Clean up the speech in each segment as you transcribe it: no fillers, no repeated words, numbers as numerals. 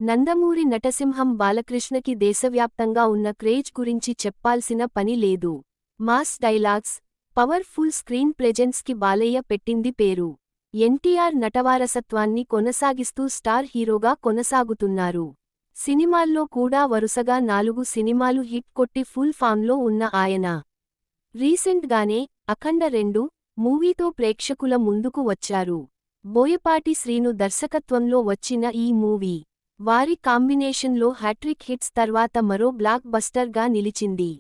నందమూరి నటసింహం బాలకృష్ణకి దేశవ్యాప్తంగా ఉన్న క్రేజ్ గురించి చెప్పాల్సిన పని లేదు. Mass dialogues, power full screen presence కి బాలయ్య పెట్టింది పేరు. ఎన్టీఆర్ నటవారసత్వాన్ని కొనసాగిస్తూ స్టార్ హీరోగా కొనసాగుతున్నారు. సినిమాల్లో కూడా వరుసగా 4 సినిమాలు హిట్ కొట్టి ఫుల్ ఫామ్లో ఉన్న ఆయన రీసెంట్ గానే అఖండ 2 మూవీతో ప్రేక్షకుల ముందుకు వచ్చారు. బోయపాటి శ్రీను దర్శకత్వంలో వచ్చిన ఈ మూవీ వారి కాంబినేషన్లో హ్యాట్రిక్ హిట్స్ తర్వాత మరో బ్లాక్ బస్టర్ గా నిలిచింది.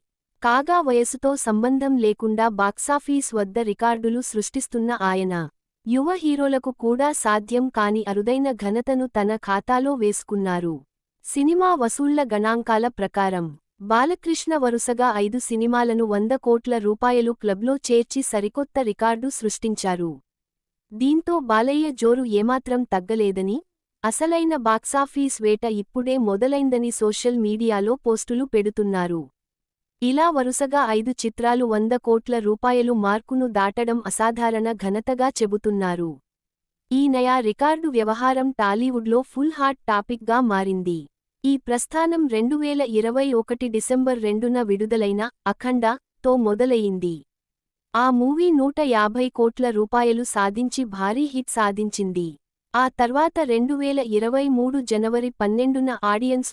కాగా వయసుతో సంబంధం లేకుండా బాక్సాఫీస్ వద్ద రికార్డులు సృష్టిస్తున్న ఆయన యువ హీరోలకు కూడా సాధ్యం కాని అరుదైన ఘనతను తన ఖాతాలో వేసుకున్నారు. సినిమా వసూళ్ల గణాంకాల ప్రకారం బాలకృష్ణ వరుసగా 5 సినిమాలను 100 కోట్ల రూపాయలు క్లబ్లో చేర్చి సరికొత్త రికార్డు సృష్టించారు. దీంతో బాలయ్య జోరు ఏమాత్రం తగ్గలేదని, అసలైన బాక్సాఫీస్ వేట ఇప్పుడే మొదలైందని సోషల్ మీడియాలో పోస్టులు పెడుతున్నారు. ఇలా వరుసగా 5 చిత్రాలు 100 కోట్ల రూపాయలు మార్కును దాటడం అసాధారణ ఘనతగా చెబుతున్నారు. ఈ నయా రికార్డు వ్యవహారం టాలీవుడ్లో ఫుల్ హాట్ టాపిక్ గా మారింది. ఈ ప్రస్థానం 2021 డిసెంబర్ 2న విడుదలైన అఖండ తో మొదలయింది. ఆ మూవీ 150 కోట్ల రూపాయలు సాధించి భారీ హిట్ సాధించింది. ఆ తర్వాత 2023 జనవరి 12న ఆడియన్స్